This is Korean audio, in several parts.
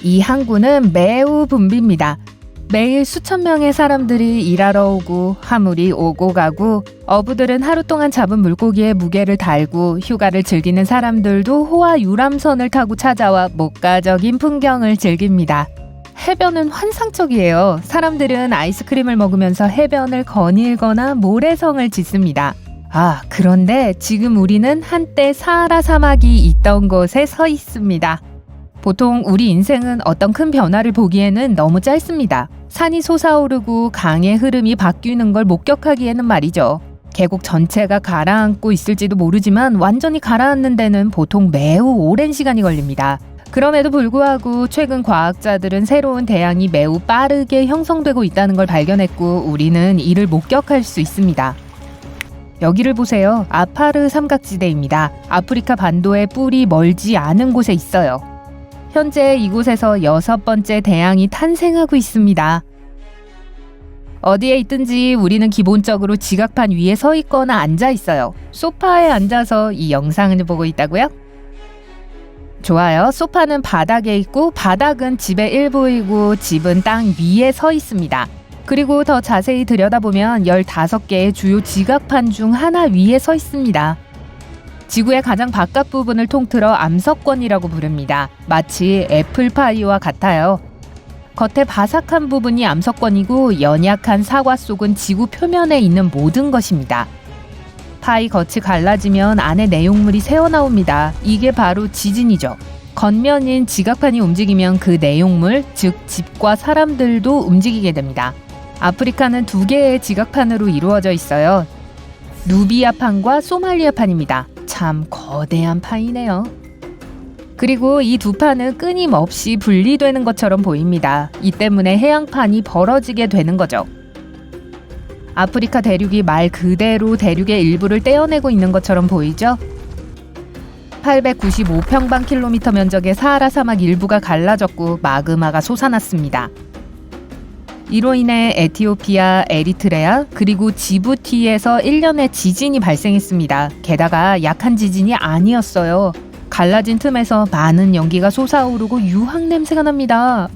이 항구는 매우 붐빕니다. 매일 수천 명의 사람들이 일하러 오고 화물이 오고 가고 어부들은 하루 동안 잡은 물고기에 무게를 달고 휴가를 즐기는 사람들도 호화 유람선을 타고 찾아와 목가적인 풍경을 즐깁니다. 해변은 환상적이에요. 사람들은 아이스크림을 먹으면서 해변을 거닐거나 모래성을 짓습니다. 그런데 지금 우리는 한때 사하라 사막이 있던 곳에 서 있습니다. 보통 우리 인생은 어떤 큰 변화를 보기에는 너무 짧습니다. 산이 솟아오르고 강의 흐름이 바뀌는 걸 목격하기에는 말이죠. 계곡 전체가 가라앉고 있을지도 모르지만 완전히 가라앉는 데는 보통 매우 오랜 시간이 걸립니다. 그럼에도 불구하고 최근 과학자들은 새로운 대양이 매우 빠르게 형성되고 있다는 걸 발견했고 우리는 이를 목격할 수 있습니다. 여기를 보세요. 아파르 삼각지대입니다. 아프리카 반도의 뿔이 멀지 않은 곳에 있어요. 현재 이곳에서 6번째 대양이 탄생하고 있습니다. 어디에 있든지 우리는 기본적으로 지각판 위에 서 있거나 앉아 있어요. 소파에 앉아서 이 영상을 보고 있다고요? 좋아요. 소파는 바닥에 있고 바닥은 집의 일부이고 집은 땅 위에 서 있습니다. 그리고 더 자세히 들여다보면 15개의 주요 지각판 중 하나 위에 서 있습니다. 지구의 가장 바깥 부분을 통틀어 암석권이라고 부릅니다. 마치 애플파이와 같아요. 겉에 바삭한 부분이 암석권이고 연약한 사과 속은 지구 표면에 있는 모든 것입니다. 파이 겉이 갈라지면 안에 내용물이 새어나옵니다. 이게 바로 지진이죠. 겉면인 지각판이 움직이면 그 내용물, 즉 집과 사람들도 움직이게 됩니다. 아프리카는 2개의 지각판으로 이루어져 있어요. 누비아판과 소말리아판입니다. 참 거대한 판이네요. 그리고 이 두 판은 끊임없이 분리되는 것처럼 보입니다. 이 때문에 해양판이 벌어지게 되는 거죠. 아프리카 대륙이 말 그대로 대륙의 일부를 떼어내고 있는 것처럼 보이죠? 895평방킬로미터 면적의 사하라 사막 일부가 갈라졌고 마그마가 솟아났습니다. 이로 인해 에티오피아, 에리트레아, 그리고 지부티에서 1년에 지진이 발생했습니다. 게다가 약한 지진이 아니었어요. 갈라진 틈에서 많은 연기가 솟아오르고 유황 냄새가 납니다.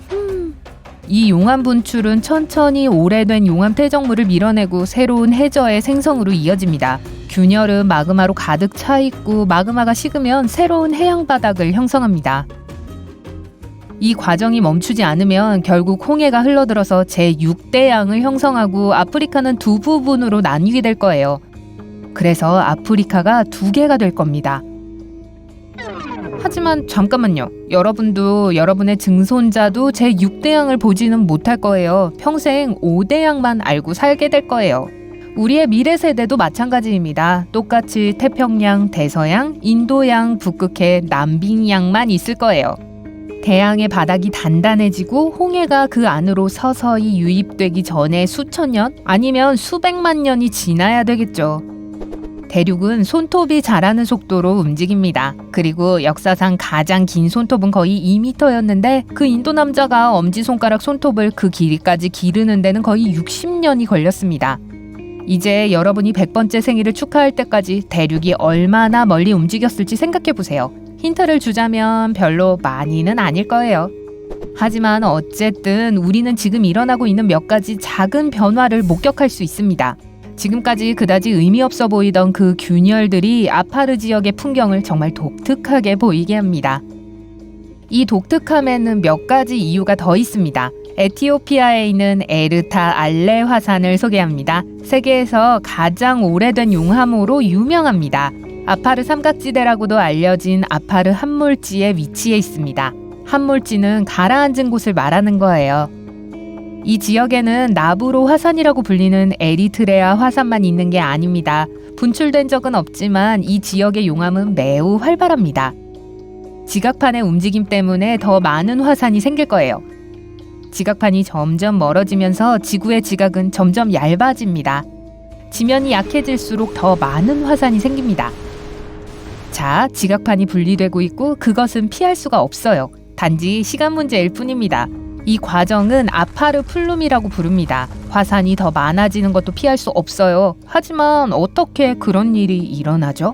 이 용암 분출은 천천히 오래된 용암 퇴적물을 밀어내고 새로운 해저의 생성으로 이어집니다. 균열은 마그마로 가득 차 있고 마그마가 식으면 새로운 해양 바닥을 형성합니다. 이 과정이 멈추지 않으면 결국 홍해가 흘러들어서 제6대양을 형성하고 아프리카는 두 부분으로 나뉘게 될 거예요. 그래서 아프리카가 2개가 될 겁니다. 하지만 잠깐만요. 여러분도 여러분의 증손자도 제6대양을 보지는 못할 거예요. 평생 5대양만 알고 살게 될 거예요. 우리의 미래 세대도 마찬가지입니다. 똑같이 태평양, 대서양, 인도양, 북극해, 남빙양만 있을 거예요. 대양의 바닥이 단단해지고 홍해가 그 안으로 서서히 유입되기 전에 수천 년 아니면 수백만 년이 지나야 되겠죠. 대륙은 손톱이 자라는 속도로 움직입니다. 그리고 역사상 가장 긴 손톱은 거의 2m였는데 그 인도 남자가 엄지손가락 손톱을 그 길이까지 기르는 데는 거의 60년이 걸렸습니다. 이제 여러분이 100번째 생일을 축하할 때까지 대륙이 얼마나 멀리 움직였을지 생각해보세요. 힌트를 주자면 별로 많이는 아닐 거예요. 하지만 어쨌든 우리는 지금 일어나고 있는 몇 가지 작은 변화를 목격할 수 있습니다. 지금까지 그다지 의미 없어 보이던 그 균열들이 아파르 지역의 풍경을 정말 독특하게 보이게 합니다. 이 독특함에는 몇 가지 이유가 더 있습니다. 에티오피아에 있는 에르타 알레 화산을 소개합니다. 세계에서 가장 오래된 용암으로 유명합니다. 아파르 삼각지대라고도 알려진 아파르 함몰지에 위치해 있습니다. 함몰지는 가라앉은 곳을 말하는 거예요. 이 지역에는 나부로 화산이라고 불리는 에리트레아 화산만 있는 게 아닙니다. 분출된 적은 없지만 이 지역의 용암은 매우 활발합니다. 지각판의 움직임 때문에 더 많은 화산이 생길 거예요. 지각판이 점점 멀어지면서 지구의 지각은 점점 얇아집니다. 지면이 약해질수록 더 많은 화산이 생깁니다. 자, 지각판이 분리되고 있고 그것은 피할 수가 없어요. 단지 시간 문제일 뿐입니다. 이 과정은 아파르 플룸이라고 부릅니다. 화산이 더 많아지는 것도 피할 수 없어요. 하지만 어떻게 그런 일이 일어나죠?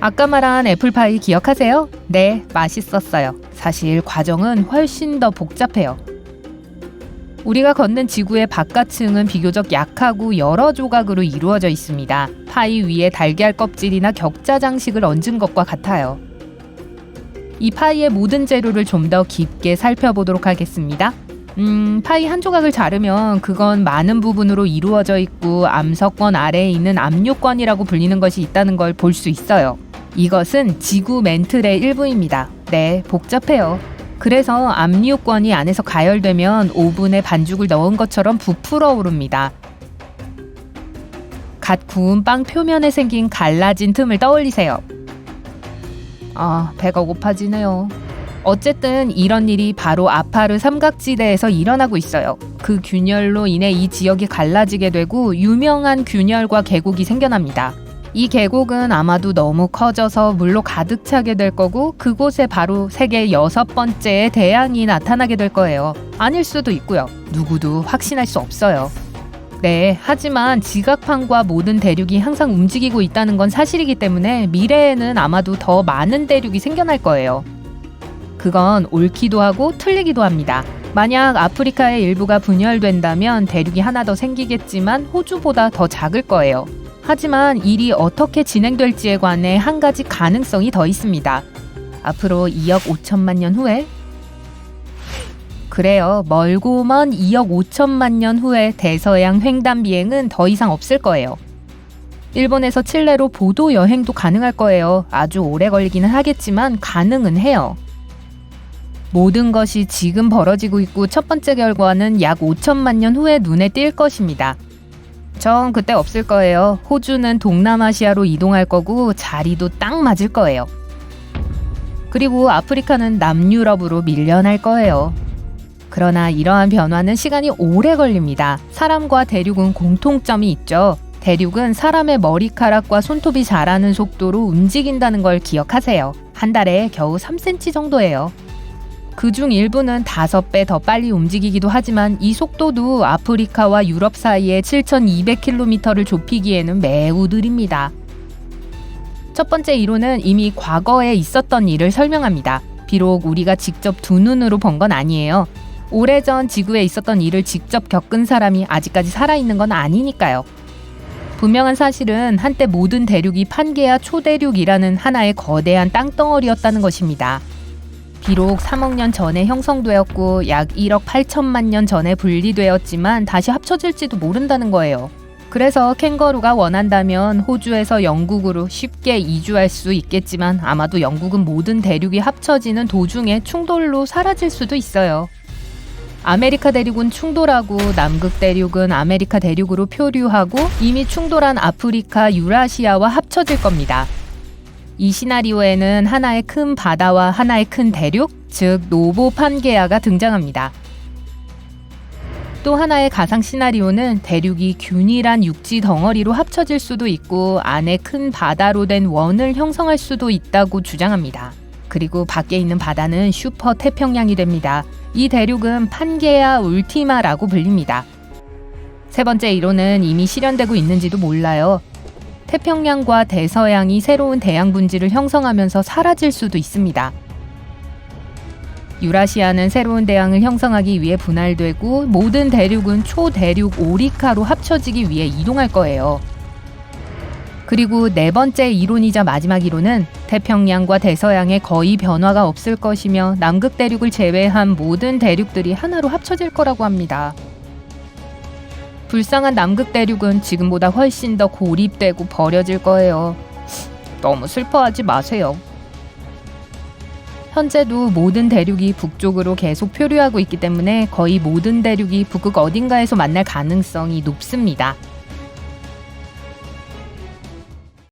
아까 말한 애플파이 기억하세요? 네, 맛있었어요. 사실 과정은 훨씬 더 복잡해요. 우리가 걷는 지구의 바깥층은 비교적 약하고 여러 조각으로 이루어져 있습니다. 파이 위에 달걀 껍질이나 격자 장식을 얹은 것과 같아요. 이 파이의 모든 재료를 좀 더 깊게 살펴보도록 하겠습니다. 파이 한 조각을 자르면 그건 많은 부분으로 이루어져 있고 암석권 아래에 있는 압류권이라고 불리는 것이 있다는 걸 볼 수 있어요. 이것은 지구 멘틀의 일부입니다. 네, 복잡해요. 그래서 압류권이 안에서 가열되면 오븐에 반죽을 넣은 것처럼 부풀어 오릅니다. 갓 구운 빵 표면에 생긴 갈라진 틈을 떠올리세요. 배가 고파지네요. 어쨌든 이런 일이 바로 아파르 삼각지대에서 일어나고 있어요. 그 균열로 인해 이 지역이 갈라지게 되고 유명한 균열과 계곡이 생겨납니다. 이 계곡은 아마도 너무 커져서 물로 가득 차게 될 거고 그곳에 바로 세계 6번째의 대양이 나타나게 될 거예요. 아닐 수도 있고요. 누구도 확신할 수 없어요. 네, 하지만 지각판과 모든 대륙이 항상 움직이고 있다는 건 사실이기 때문에 미래에는 아마도 더 많은 대륙이 생겨날 거예요. 그건 옳기도 하고 틀리기도 합니다. 만약 아프리카의 일부가 분열된다면 대륙이 하나 더 생기겠지만 호주보다 더 작을 거예요. 하지만 일이 어떻게 진행될지에 관해 한 가지 가능성이 더 있습니다. 앞으로 2억 5천만 년 후에? 그래요. 멀고 먼 2억 5천만 년 후에 대서양 횡단 비행은 더 이상 없을 거예요. 일본에서 칠레로 보도 여행도 가능할 거예요. 아주 오래 걸리기는 하겠지만 가능은 해요. 모든 것이 지금 벌어지고 있고 첫 번째 결과는 약 5천만 년 후에 눈에 띌 것입니다. 전 그때 없을 거예요. 호주는 동남아시아로 이동할 거고 자리도 딱 맞을 거예요. 그리고 아프리카는 남유럽으로 밀려날 거예요. 그러나 이러한 변화는 시간이 오래 걸립니다. 사람과 대륙은 공통점이 있죠. 대륙은 사람의 머리카락과 손톱이 자라는 속도로 움직인다는 걸 기억하세요. 한 달에 겨우 3cm 정도예요. 그중 일부는 5배 더 빨리 움직이기도 하지만 이 속도도 아프리카와 유럽 사이의 7,200km를 좁히기에는 매우 느립니다. 첫 번째 이론은 이미 과거에 있었던 일을 설명합니다. 비록 우리가 직접 두 눈으로 본 건 아니에요. 오래전 지구에 있었던 일을 직접 겪은 사람이 아직까지 살아있는 건 아니니까요. 분명한 사실은 한때 모든 대륙이 판게아 초대륙이라는 하나의 거대한 땅덩어리였다는 것입니다. 비록 3억 년 전에 형성되었고 약 1억 8천만 년 전에 분리되었지만 다시 합쳐질지도 모른다는 거예요. 그래서 캥거루가 원한다면 호주에서 영국으로 쉽게 이주할 수 있겠지만 아마도 영국은 모든 대륙이 합쳐지는 도중에 충돌로 사라질 수도 있어요. 아메리카 대륙은 충돌하고 남극 대륙은 아메리카 대륙으로 표류하고 이미 충돌한 아프리카, 유라시아와 합쳐질 겁니다. 이 시나리오에는 하나의 큰 바다와 하나의 큰 대륙, 즉 노보 판게아가 등장합니다. 또 하나의 가상 시나리오는 대륙이 균일한 육지 덩어리로 합쳐질 수도 있고 안에 큰 바다로 된 원을 형성할 수도 있다고 주장합니다. 그리고 밖에 있는 바다는 슈퍼 태평양이 됩니다. 이 대륙은 판게아 울티마라고 불립니다. 세 번째 이론은 이미 실현되고 있는지도 몰라요. 태평양과 대서양이 새로운 대양 분지를 형성하면서 사라질 수도 있습니다. 유라시아는 새로운 대양을 형성하기 위해 분할되고 모든 대륙은 초대륙 오리카로 합쳐지기 위해 이동할 거예요. 그리고 네 번째 이론이자 마지막 이론은 태평양과 대서양에 거의 변화가 없을 것이며 남극 대륙을 제외한 모든 대륙들이 하나로 합쳐질 거라고 합니다. 불쌍한 남극 대륙은 지금보다 훨씬 더 고립되고 버려질 거예요. 너무 슬퍼하지 마세요. 현재도 모든 대륙이 북쪽으로 계속 표류하고 있기 때문에 거의 모든 대륙이 북극 어딘가에서 만날 가능성이 높습니다.